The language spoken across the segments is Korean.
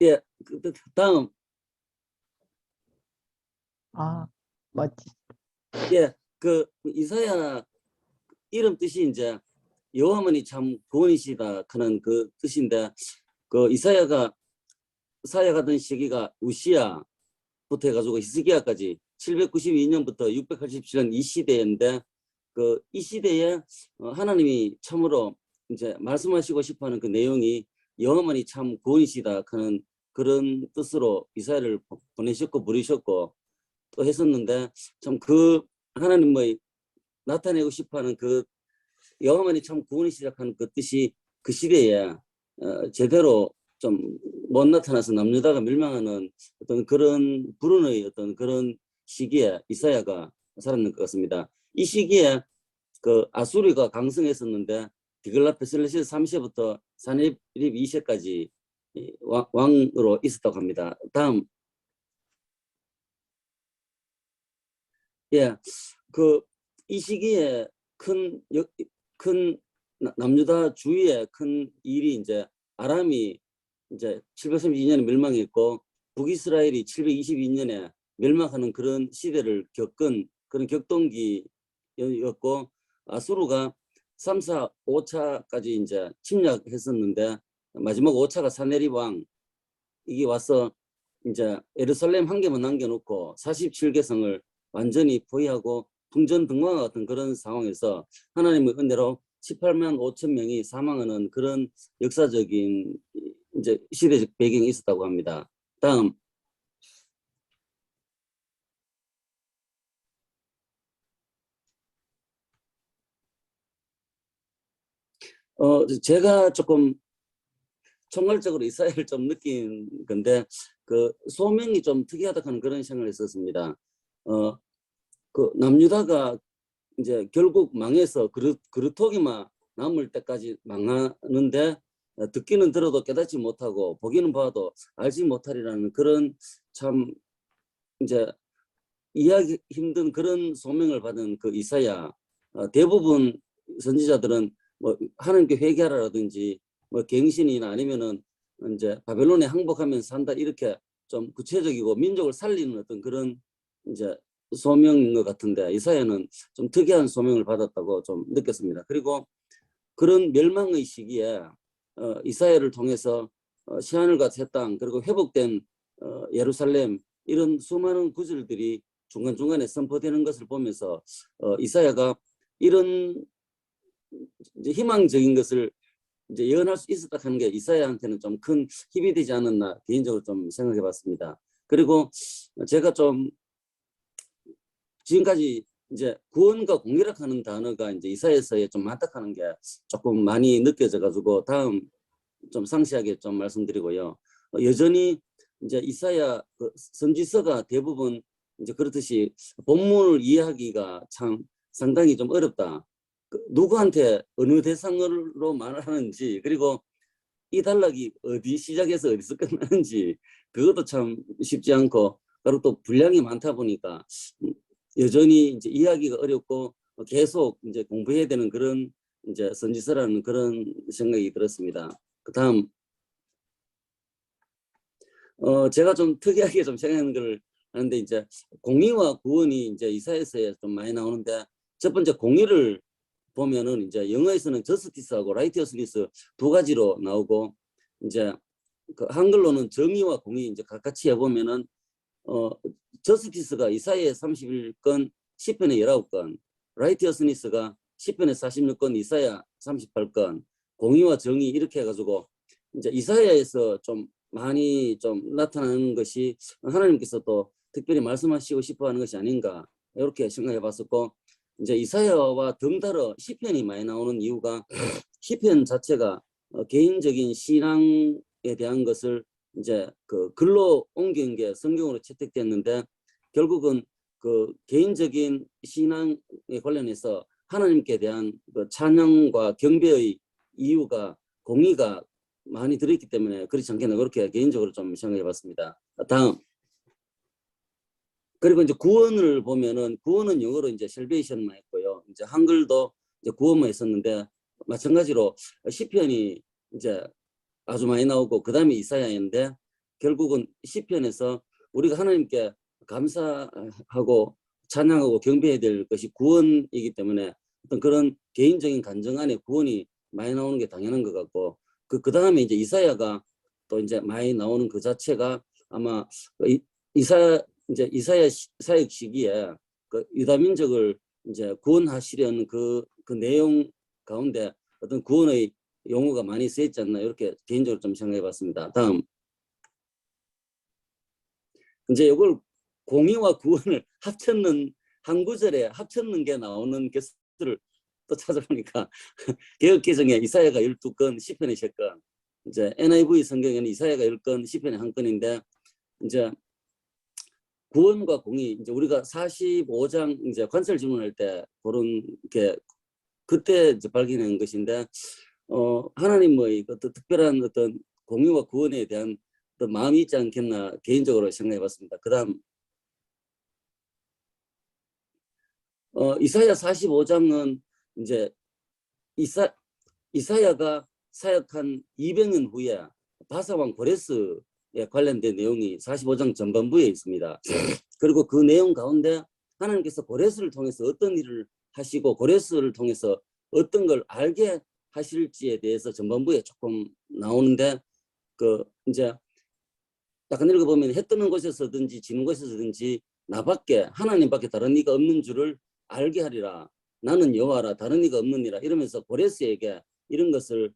예, 다음. 멋지. 예, 그 이사야 이름 뜻이 이제 여호와만이 참 구원이시다 하는 그 뜻인데, 그 이사야가 사역하던 시기가 우시야부터 해가지고 히스기야까지 792년부터 687년 이 시대인데, 그 이 시대에 하나님이 참으로 이제 말씀하시고 싶어하는 그 내용이 여호와만이 참 구원이시다 하는 그런 뜻으로 이사야를 보내셨고 부르셨고 또 했었는데, 참 그 하나님의 나타내고 싶어하는 그 여호와만이 참 구원이 시작하는 그 뜻이 그 시대에 제대로 좀 못 나타나서 남유다가 멸망하는 어떤 그런 불운의 어떤 그런 시기에 이사야가 살았는 것 같습니다. 이 시기에 그 아수리가 강성했었는데 디글라피셀레시 3세부터 사네립 2세까지 왕으로 있었다고 합니다. 다음. 예, 그 이 시기에 큰 남유다 주위에 큰 일이 이제 아람이 이제 732년에 멸망했고 북이스라엘이 722년에 멸망하는 그런 시대를 겪은 그런 격동기였고, 아수르가 3, 4, 5차까지 이제 침략했었는데 마지막 5차가 사네립 왕 이게 와서 이제 예루살렘 한 개만 남겨놓고 47개성을 완전히 포위하고 풍전등화 같은 그런 상황에서 하나님의 은혜로 18만 5천 명이 사망하는 그런 역사적인 이제 시대적 배경이 있었다고 합니다. 다음. 제가 조금 총괄적으로 이사야를 좀 느낀 건데, 그 소명이 좀 특이하다 하는 그런 생각을 했었습니다. 그 남유다가 이제 결국 망해서 그루터기만 남을 때까지 망하는데, 듣기는 들어도 깨닫지 못하고 보기는 봐도 알지 못하리라는 그런 참 이제 이해하기 힘든 그런 소명을 받은 그 이사야, 대부분 선지자들은 뭐 하나님께 회개하라든지 뭐 갱신이나 아니면은 이제 바벨론에 항복하면서 산다 이렇게 좀 구체적이고 민족을 살리는 어떤 그런 이제 소명인 것 같은데, 이사야는 좀 특이한 소명을 받았다고 좀 느꼈습니다. 그리고 그런 멸망의 시기에 이사야를 통해서 시하늘과 새 땅 그리고 회복된 예루살렘 이런 수많은 구절들이 중간중간에 선포되는 것을 보면서 이사야가 이런 이제 희망적인 것을 이제 예언할 수 있었다 하는 게 이사야한테는 좀 큰 힘이 되지 않았나 개인적으로 좀 생각해 봤습니다. 그리고 제가 좀 지금까지 이제 구원과 공의라는 단어가 이제 이사야서에 좀 맞닥하는 게 조금 많이 느껴져 가지고 다음 좀 상세하게 좀 말씀드리고요. 여전히 이제 이사야 그 선지서가 대부분 이제 그렇듯이 본문을 이해하기가 참 상당히 좀 어렵다. 누구한테 어느 대상으로 말하는지, 그리고 이 단락이 어디 시작해서 어디서 끝나는지 그것도 참 쉽지 않고, 그리고 또 분량이 많다 보니까 여전히 이제 이해하기가 어렵고 계속 이제 공부해야 되는 그런 이제 선지서라는 그런 생각이 들었습니다. 그 다음. 제가 좀 특이하게 좀 생각하는 걸 하는데, 이제 공의와 구원이 이제 이사야서에 좀 많이 나오는데, 첫 번째 공의를 보면은 이제 영어에서는 저스티스하고 라이티어스니스 두 가지로 나오고, 이제 그 한글로는 정의와 공의 이제 같이 해보면은 저스티스가 이사야 31건, 시편의 19건, 라이티어스니스가 시편의 46건, 이사야 38건, 공의와 정의 이렇게 해가지고 이제 이사야에서 좀 많이 좀 나타나는 것이 하나님께서 또 특별히 말씀하시고 싶어하는 것이 아닌가 이렇게 생각해 봤었고, 이제 이사야와 덩달아 시편이 많이 나오는 이유가 시편 자체가 개인적인 신앙에 대한 것을 이제 그 글로 옮긴 게 성경으로 채택됐는데, 결국은 그 개인적인 신앙에 관련해서 하나님께 대한 그 찬양과 경배의 이유가 공의가 많이 들어있기 때문에 그렇지 않겠나 그렇게 개인적으로 좀 생각해 봤습니다. 다음. 그리고 이제 구원을 보면은 구원은 영어로 이제 셀베이션만 했고요. 이제 한글도 이제 구원만 했었는데, 마찬가지로 시편이 이제 아주 많이 나오고 그다음에 이사야인데, 결국은 시편에서 우리가 하나님께 감사하고 찬양하고 경배해야 될 것이 구원이기 때문에 어떤 그런 개인적인 감정 안에 구원이 많이 나오는 게 당연한 것 같고 그 다음에 이제 이사야가 또 이제 많이 나오는 그 자체가 아마 이사야 사역 시기에 그 유다 민족을 이제 구원하시려는 그 내용 가운데 어떤 구원의 용어가 많이 쓰였지 않나 이렇게 개인적으로 좀 생각해봤습니다. 다음 이제 이걸 공의와 구원을 합쳤는 한 구절에 합쳤는 게 나오는 개수를 또 찾아보니까 개역개정에 이사야가 12건, 시편이 3건, 이제 NIV 성경에는 이사야가 10건, 시편이 1건인데 이제 구원과 공의 이제 우리가 45장 이제 관설 질문할 때 그런 게 그때 이제 발견한 것인데 하나님의 어떤 특별한 어떤 공의와 구원에 대한 어떤 마음이 있지 않겠나 개인적으로 생각해봤습니다. 그다음 이사야 45장은 이제 이사야가 사역한 200년 후에 바사왕 고레스에 관련된 내용이 45장 전반부에 있습니다. 그리고 그 내용 가운데 하나님께서 고레스를 통해서 어떤 일을 하시고 고레스를 통해서 어떤 걸 알게 하실지에 대해서 전반부에 조금 나오는데 그 이제 약간 읽어보면 해 뜨는 곳에서든지 지는 곳에서든지 나밖에 하나님밖에 다른 이가 없는 줄을 알게 하리라. 나는 여호와라 다른 이가 없느니라. 이러면서 고레스에게 이런 것을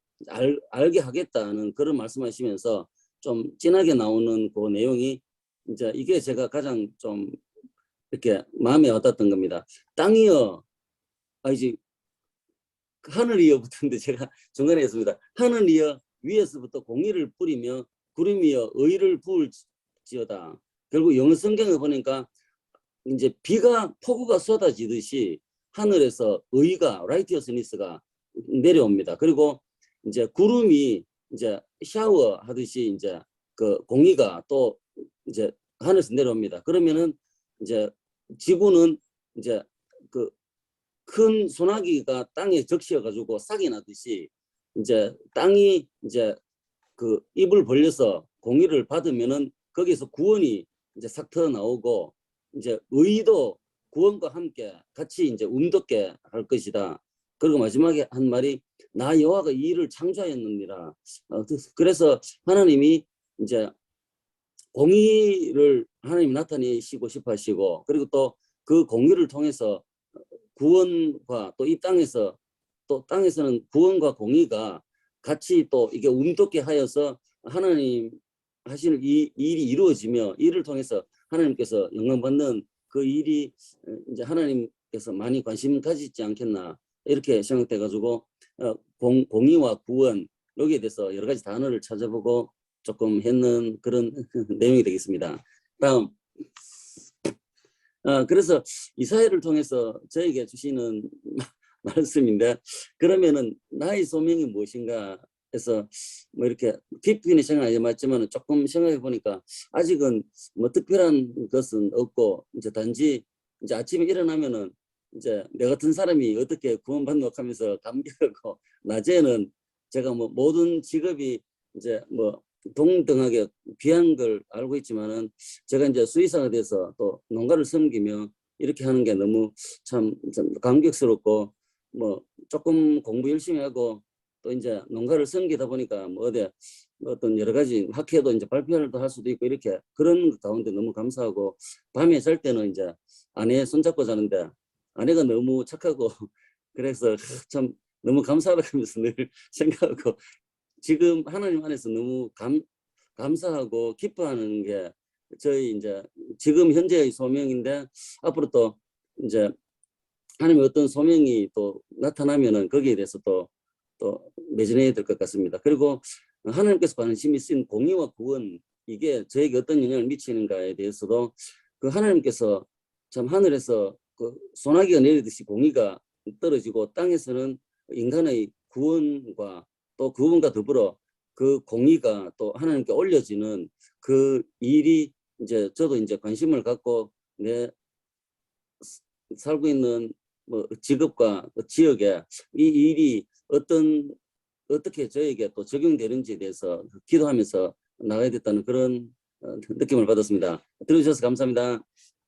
알게 하겠다는 그런 말씀하시면서 좀 진하게 나오는 그 내용이 이제 이게 제가 가장 좀 이렇게 마음에 와닿았던 겁니다. 땅이여, 이제 하늘이여 붙었는데 제가 중간에 했습니다. 하늘이여 위에서부터 공의를 뿌리며 구름이여 의를 부을지어다. 결국 영어 성경을 보니까 이제 폭우가 쏟아지듯이 하늘에서 의가 라이티어스니스가 내려옵니다. 그리고 이제 구름이 이제 샤워 하듯이 이제 그 공의가 또 이제 하늘에서 내려옵니다. 그러면은 이제 지구는 이제 그 큰 소나기가 땅에 적셔 가지고 싹이 나듯이 이제 땅이 이제 그 입을 벌려서 공의를 받으면은 거기서 구원이 이제 싹 터 나오고 이제 의도 구원과 함께 같이 이제 움덮게 할 것이다. 그리고 마지막에 한 말이 나 여호와가 이 일을 창조하였느니라. 그래서 하나님이 이제 공의를 하나님이 나타내시고 싶어 하시고 그리고 또 그 공의를 통해서 구원과 또 이 땅에서 또 땅에서는 구원과 공의가 같이 또 이게 움덮게 하여서 하나님 하시는 이 일이 이루어지며 이를 통해서 하나님께서 영광 받는 그 일이 이제 하나님께서 많이 관심 가지지 않겠나 이렇게 생각돼 가지고 공의와 구원 여기에 대해서 여러 가지 단어를 찾아보고 조금 했는 그런 내용이 되겠습니다. 다음 그래서 이사야를 통해서 저에게 주시는 말씀인데 그러면은 나의 소명이 무엇인가 해서 뭐 이렇게 깊이는 생각하지 맞지만 조금 생각해 보니까 아직은 뭐 특별한 것은 없고 이제 단지 이제 아침에 일어나면은 이제 내 같은 사람이 어떻게 구원받노 하면서 감격하고 낮에는 제가 뭐 모든 직업이 이제 뭐 동등하게 귀한 걸 알고 있지만은 제가 이제 수의사가 돼서 또 농가를 섬기며 이렇게 하는 게 너무 참 감격스럽고 뭐 조금 공부 열심히 하고 또 이제 농가를 섬기다 보니까 뭐 어디 어떤 여러 가지 학회도 이제 발표를 할 수도 있고 이렇게 그런 가운데 너무 감사하고 밤에 잘 때는 이제 아내 손잡고 자는데 아내가 너무 착하고 그래서 참 너무 감사하다 하면서 늘 생각하고 지금 하나님 안에서 너무 감사하고 기뻐하는 게 저희 이제 지금 현재의 소명인데 앞으로 또 이제 하나님의 어떤 소명이 또 나타나면은 거기에 대해서 또 매진해야 될 것 같습니다. 그리고 하나님께서 관심이 쓰인 공의와 구원 이게 저에게 어떤 영향을 미치는가에 대해서도 그 하나님께서 참 하늘에서 그 소나기가 내리듯이 공의가 떨어지고 땅에서는 인간의 구원과 또 구원과 더불어 그 공의가 또 하나님께 올려지는 그 일이 이제 저도 이제 관심을 갖고 내 살고 있는 뭐 직업과 지역에 이 일이 어떻게 저에게 또 적용되는지에 대해서 기도하면서 나가야 됐다는 그런 느낌을 받았습니다. 들어주셔서 감사합니다.